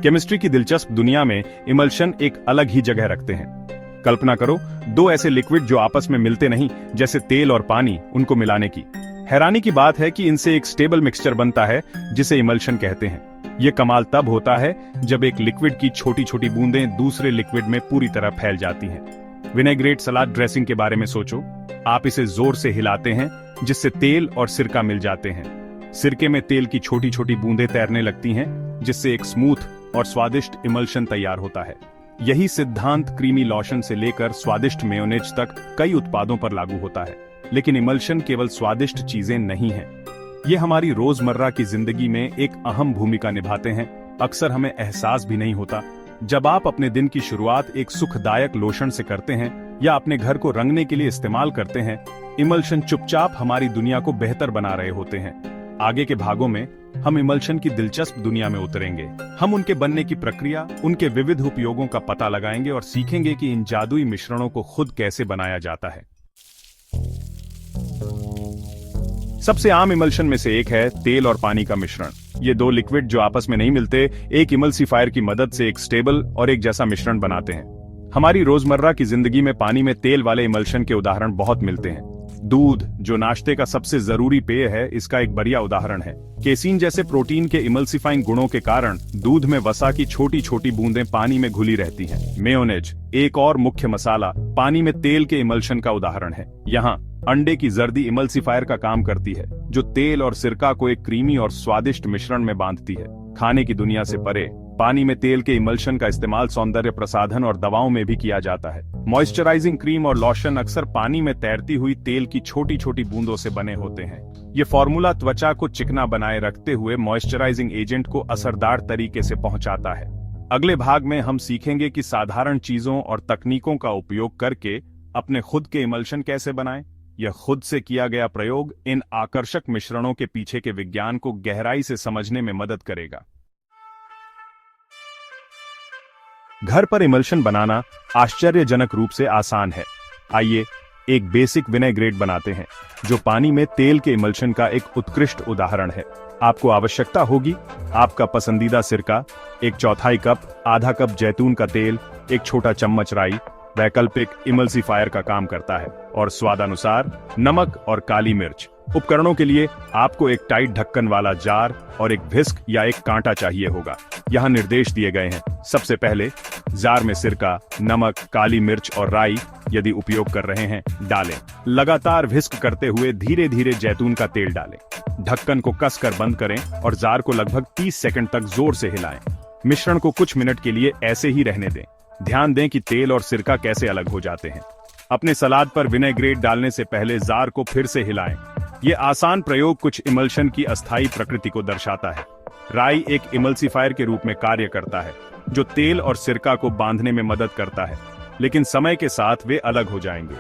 Chemistry की दिलचस्प दुनिया में इमल्शन एक अलग ही जगह रखते हैं। कल्पना करो, दो ऐसे लिक्विड जो आपस में मिलते नहीं, जैसे तेल और पानी, उनको मिलाने की। हैरानी की बात है कि इनसे एक स्टेबल मिक्सचर बनता है जिसे इमल्शन कहते हैं। ये कमाल तब होता है जब एक लिक्विड की छोटी छोटी बूंदें दूसरे लिक्विड में पूरी तरह फैल जाती हैं। विनेग्रेट सलाद ड्रेसिंग के बारे में सोचो। आप इसे जोर से हिलाते हैं जिससे तेल और सिरका मिल जाते हैं। सिरके में तेल की छोटी छोटी बूंदें तैरने लगती हैं, जिससे एक स्मूथ और स्वादिष्ट इमल्शन तैयार होता है। यही सिद्धांत क्रीमी लोशन से लेकर स्वादिष्ट मेयोनेज तक कई उत्पादों पर लागू होता है। लेकिन इमल्शन केवल स्वादिष्ट चीजें नहीं हैं। ये हमारी रोजमर्रा की जिंदगी में एक अहम भूमिका निभाते हैं। अक्सर हमें एहसास भी नहीं होता। जब आप अपने दिन की शुरुआत एक सुखदायक लोशन से करते हैं या अपने घर को रंगने के लिए इस्तेमाल करते हैं, इमल्शन चुपचाप हमारी दुनिया को बेहतर बना रहे होते हैं। आगे के भागों में हम इमल्शन की दिलचस्प दुनिया में उतरेंगे। हम उनके बनने की प्रक्रिया, उनके विविध उपयोगों का पता लगाएंगे और सीखेंगे कि इन जादुई मिश्रणों को खुद कैसे बनाया जाता है। सबसे आम इमल्शन में से एक है तेल और पानी का मिश्रण। ये दो लिक्विड जो आपस में नहीं मिलते, एक इमल्सिफायर की मदद से एक स्टेबल और एक जैसा मिश्रण बनाते हैं। हमारी रोजमर्रा की जिंदगी में पानी में तेल वाले इमल्शन के उदाहरण बहुत मिलते हैं। दूध, जो नाश्ते का सबसे जरूरी पेय है, इसका एक बढ़िया उदाहरण है। केसीन जैसे प्रोटीन के इमल्सिफाइंग गुणों के कारण दूध में वसा की छोटी छोटी बूंदें पानी में घुली रहती हैं। मेयोनेज, एक और मुख्य मसाला, पानी में तेल के इमल्शन का उदाहरण है। यहाँ अंडे की जर्दी इमल्सिफायर का काम करती है, जो तेल और सिरका को एक क्रीमी और स्वादिष्ट मिश्रण में बांधती है। खाने की दुनिया से परे, पानी में तेल के इमल्शन का इस्तेमाल सौंदर्य प्रसाधन और दवाओं में भी किया जाता है। मॉइस्चराइजिंग क्रीम और लोशन अक्सर पानी में तैरती हुई तेल की छोटी छोटी बूंदों से बने होते हैं। ये फॉर्मूला त्वचा को चिकना बनाए रखते हुए मॉइस्चराइजिंग एजेंट को असरदार तरीके से पहुंचाता है। अगले भाग में हम सीखेंगे कि साधारण चीजों और तकनीकों का उपयोग करके अपने खुद के इमल्शन कैसे बनाएं। यह खुद से किया गया प्रयोग इन आकर्षक मिश्रणों के पीछे के विज्ञान को गहराई से समझने में मदद करेगा। घर पर इमल्शन बनाना आश्चर्यजनक रूप से आसान है। आइए एक बेसिक विनेग्रेट बनाते हैं, जो पानी में तेल के इमल्शन का एक उत्कृष्ट उदाहरण है। आपको आवश्यकता होगी आपका पसंदीदा सिरका, 1/4 कप, आधा कप जैतून का तेल, एक छोटा चम्मच राई, वैकल्पिक इमल्सिफायर का काम करता है, और स्वादानुसार नमक और काली मिर्च। उपकरणों के लिए आपको एक टाइट ढक्कन वाला जार और एक व्हिस्क या एक कांटा चाहिए होगा। यहाँ निर्देश दिए गए हैं। सबसे पहले जार में सिरका, नमक, काली मिर्च और राई, यदि उपयोग कर रहे हैं, डालें। लगातार व्हिस्क करते हुए धीरे धीरे जैतून का तेल डालें। ढक्कन को कसकर बंद करें और जार को लगभग 30 सेकंड तक जोर से हिलाएं। मिश्रण को कुछ मिनट के लिए ऐसे ही रहने दें। ध्यान दें कि तेल और सिरका कैसे अलग हो जाते हैं। अपने सलाद पर विनेग्रेट डालने से पहले जार को फिर से हिलाएं। ये आसान प्रयोग कुछ इमल्शन की अस्थायी प्रकृति को दर्शाता है। राई एक इमल्सिफायर के रूप में कार्य करता है, जो तेल और सिरका को बांधने में मदद करता है, लेकिन समय के साथ वे अलग हो जाएंगे।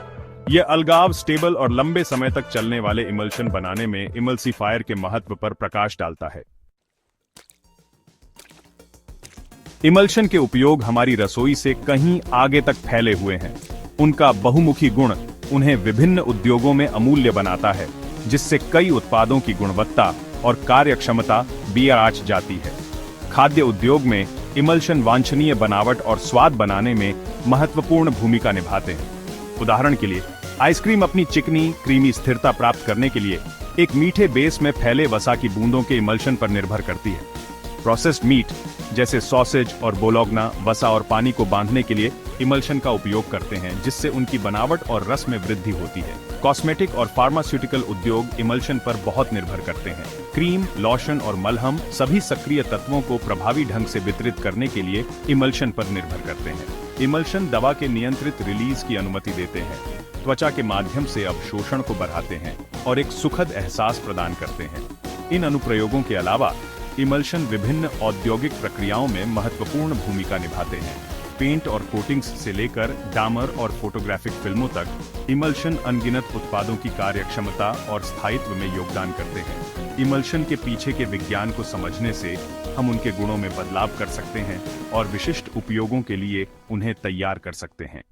ये अलगाव स्टेबल और लंबे समय तक चलने वाले इमल्शन बनाने में इमल्सिफायर के महत्व पर प्रकाश डालता है। इमल्शन के उपयोग हमारी रसोई से कहीं आगे तक फैले हुए हैं। उनका बहुमुखी गुण उन्हें विभिन्न उद्योगों में अमूल्य बनाता है, जिससे कई उत्पादों की गुणवत्ता और कार्यक्षमता आंच जाती है। खाद्य उद्योग में इमल्शन वांछनीय बनावट और स्वाद बनाने में महत्वपूर्ण भूमिका निभाते हैं। उदाहरण के लिए, आइसक्रीम अपनी चिकनी, क्रीमी स्थिरता प्राप्त करने के लिए एक मीठे बेस में फैले वसा की बूंदों के इमल्शन पर निर्भर करती है। प्रोसेस्ड मीट जैसे सॉसेज और बोलोग्ना वसा और पानी को बांधने के लिए इमल्शन का उपयोग करते हैं, जिससे उनकी बनावट और रस में वृद्धि होती है। कॉस्मेटिक और फार्मास्यूटिकल उद्योग इमल्शन पर बहुत निर्भर करते हैं। क्रीम, लोशन और मलहम सभी सक्रिय तत्वों को प्रभावी ढंग से वितरित करने के लिए इमल्शन पर निर्भर करते हैं। इमल्शन दवा के नियंत्रित रिलीज की अनुमति देते हैं, त्वचा के माध्यम से अवशोषण को बढ़ाते हैं और एक सुखद एहसास प्रदान करते हैं। इन अनुप्रयोगों के अलावा इमल्शन विभिन्न औद्योगिक प्रक्रियाओं में महत्वपूर्ण भूमिका निभाते हैं। पेंट और कोटिंग्स से लेकर डामर और फोटोग्राफिक फिल्मों तक, इमल्शन अनगिनत उत्पादों की कार्यक्षमता और स्थायित्व में योगदान करते हैं। इमल्शन के पीछे के विज्ञान को समझने से हम उनके गुणों में बदलाव कर सकते हैं और विशिष्ट उपयोगों के लिए उन्हें तैयार कर सकते हैं।